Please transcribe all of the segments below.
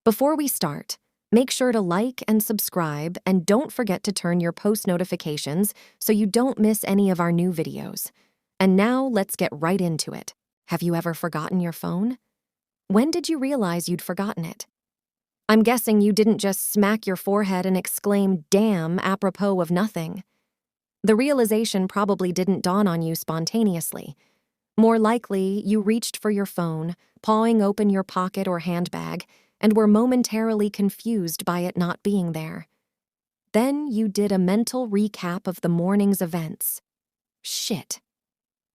Before we start, make sure to like and subscribe, and don't forget to turn your post notifications so you don't miss any of our new videos. And now let's get right into it. Have you ever forgotten your phone? When did you realize you'd forgotten it? I'm guessing you didn't just smack your forehead and exclaim, "Damn," apropos of nothing. The realization probably didn't dawn on you spontaneously. More likely, you reached for your phone, pawing open your pocket or handbag, and were momentarily confused by it not being there. Then you did a mental recap of the morning's events. Shit.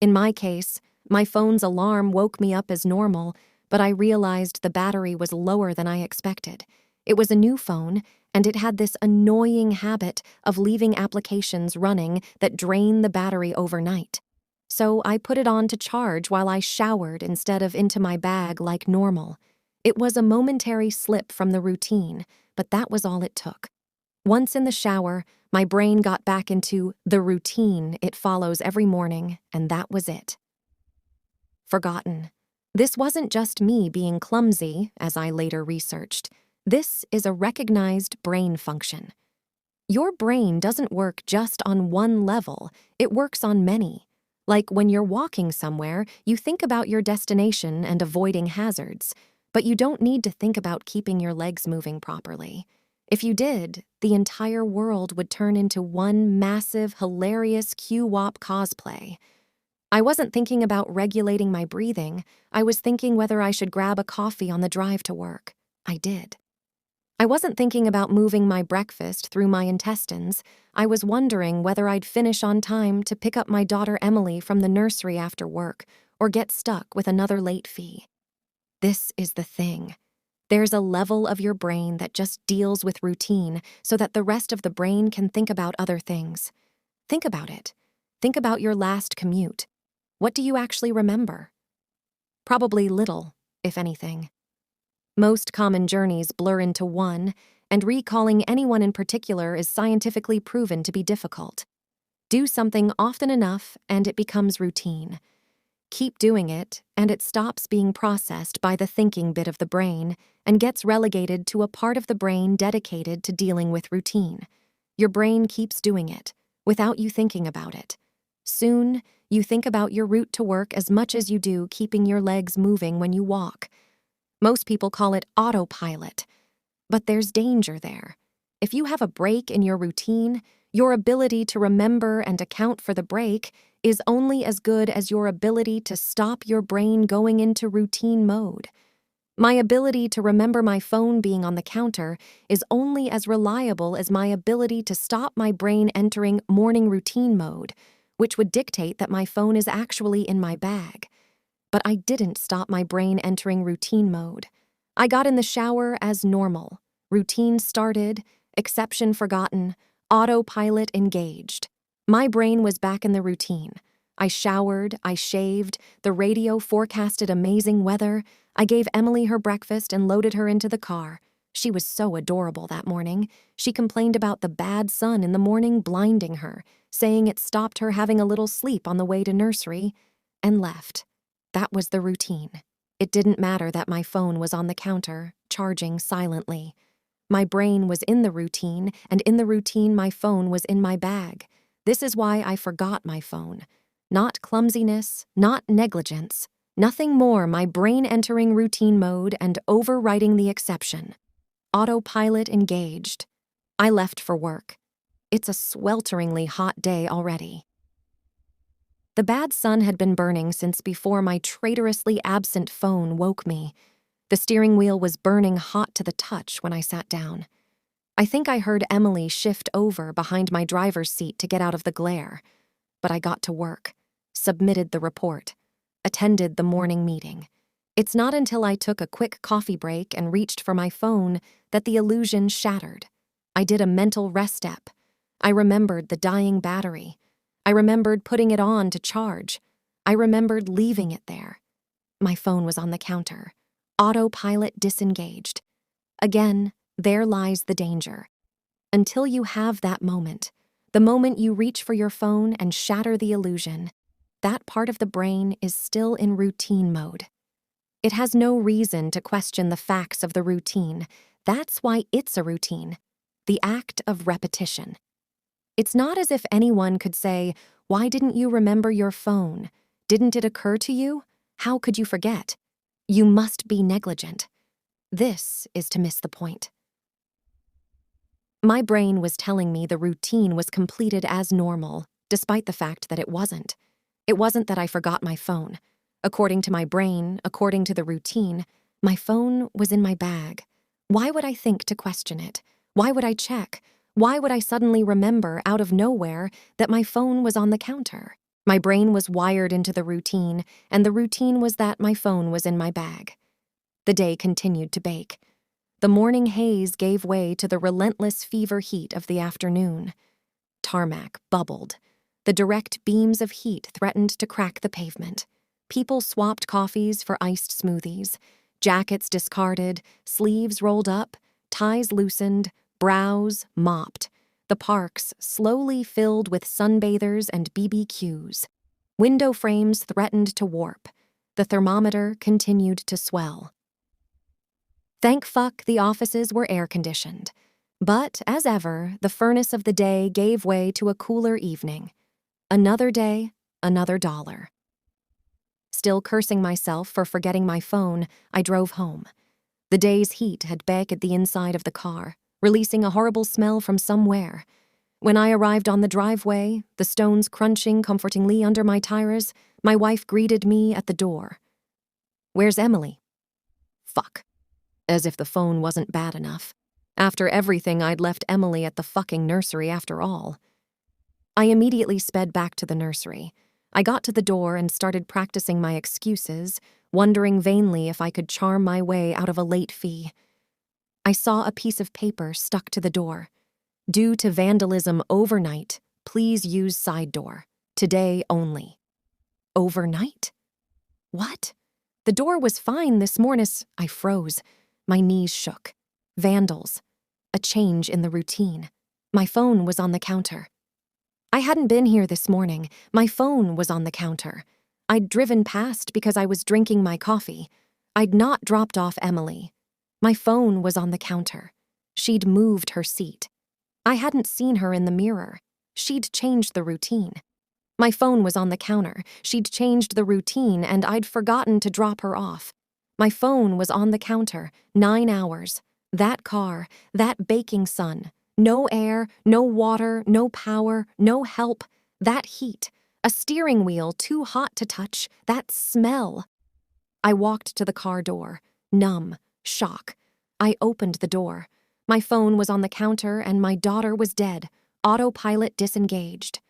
In my case, my phone's alarm woke me up as normal, but I realized the battery was lower than I expected. It was a new phone, and it had this annoying habit of leaving applications running that drain the battery overnight. So I put it on to charge while I showered instead of into my bag like normal. It was a momentary slip from the routine, but that was all it took. Once in the shower, my brain got back into the routine it follows every morning, and that was it. Forgotten. This wasn't just me being clumsy, as I later researched. This is a recognized brain function. Your brain doesn't work just on one level, it works on many. Like when you're walking somewhere, you think about your destination and avoiding hazards, but you don't need to think about keeping your legs moving properly. If you did, the entire world would turn into one massive, hilarious Q-Wop cosplay. I wasn't thinking about regulating my breathing. I was thinking whether I should grab a coffee on the drive to work. I did. I wasn't thinking about moving my breakfast through my intestines. I was wondering whether I'd finish on time to pick up my daughter Emily from the nursery after work or get stuck with another late fee. This is the thing. There's a level of your brain that just deals with routine so that the rest of the brain can think about other things. Think about it. Think about your last commute. What do you actually remember? Probably little, if anything. Most common journeys blur into one, and recalling anyone in particular is scientifically proven to be difficult. Do something often enough, and it becomes routine. Keep doing it, and it stops being processed by the thinking bit of the brain and gets relegated to a part of the brain dedicated to dealing with routine. Your brain keeps doing it, without you thinking about it. Soon, you think about your route to work as much as you do keeping your legs moving when you walk. Most people call it autopilot, but there's danger there. If you have a break in your routine, your ability to remember and account for the break is only as good as your ability to stop your brain going into routine mode. My ability to remember my phone being on the counter is only as reliable as my ability to stop my brain entering morning routine mode, which would dictate that my phone is actually in my bag. But I didn't stop my brain entering routine mode. I got in the shower as normal. Routine started, exception forgotten, autopilot engaged. My brain was back in the routine. I showered, I shaved, the radio forecasted amazing weather, I gave Emily her breakfast and loaded her into the car. She was so adorable that morning. She complained about the bad sun in the morning blinding her, saying it stopped her having a little sleep on the way to nursery, and left. That was the routine. It didn't matter that my phone was on the counter, charging silently. My brain was in the routine, and in the routine my phone was in my bag. This is why I forgot my phone. Not clumsiness, not negligence. Nothing more my brain entering routine mode and overriding the exception. Autopilot engaged. I left for work. It's a swelteringly hot day already. The bad sun had been burning since before my traitorously absent phone woke me. The steering wheel was burning hot to the touch when I sat down. I think I heard Emily shift over behind my driver's seat to get out of the glare. But I got to work, submitted the report, attended the morning meeting. It's not until I took a quick coffee break and reached for my phone that the illusion shattered. I did a mental rest step. I remembered the dying battery. I remembered putting it on to charge. I remembered leaving it there. My phone was on the counter. Autopilot disengaged. Again, there lies the danger. Until you have that moment, the moment you reach for your phone and shatter the illusion, that part of the brain is still in routine mode. It has no reason to question the facts of the routine. That's why it's a routine. The act of repetition. It's not as if anyone could say, "Why didn't you remember your phone? Didn't it occur to you? How could you forget?" You must be negligent. This is to miss the point. My brain was telling me the routine was completed as normal, despite the fact that it wasn't. It wasn't that I forgot my phone. According to my brain, according to the routine, my phone was in my bag. Why would I think to question it? Why would I check? Why would I suddenly remember out of nowhere that my phone was on the counter? My brain was wired into the routine, and the routine was that my phone was in my bag. The day continued to bake. The morning haze gave way to the relentless fever heat of the afternoon. Tarmac bubbled. The direct beams of heat threatened to crack the pavement. People swapped coffees for iced smoothies. Jackets discarded, sleeves rolled up, ties loosened, brows mopped. The parks slowly filled with sunbathers and BBQs. Window frames threatened to warp. The thermometer continued to swell. Thank fuck the offices were air-conditioned. But, as ever, the furnace of the day gave way to a cooler evening. Another day, another dollar. Still cursing myself for forgetting my phone, I drove home. The day's heat had baked the inside of the car, releasing a horrible smell from somewhere. When I arrived on the driveway, the stones crunching comfortingly under my tires, my wife greeted me at the door. "Where's Emily?" Fuck. As if the phone wasn't bad enough. After everything, I'd left Emily at the fucking nursery after all. I immediately sped back to the nursery. I got to the door and started practicing my excuses, wondering vainly if I could charm my way out of a late fee. I saw a piece of paper stuck to the door. "Due to vandalism overnight, please use side door. Today only." Overnight? What? The door was fine this morning. I froze. My knees shook. Vandals. A change in the routine. My phone was on the counter. I hadn't been here this morning. My phone was on the counter. I'd driven past because I was drinking my coffee. I'd not dropped off Emily. My phone was on the counter. She'd moved her seat. I hadn't seen her in the mirror. She'd changed the routine. My phone was on the counter. She'd changed the routine, and I'd forgotten to drop her off. My phone was on the counter, 9 hours. That car, that baking sun. No air, no water, no power, no help. That heat. A steering wheel too hot to touch. That smell. I walked to the car door, numb, shock. I opened the door. My phone was on the counter and my daughter was dead, autopilot disengaged.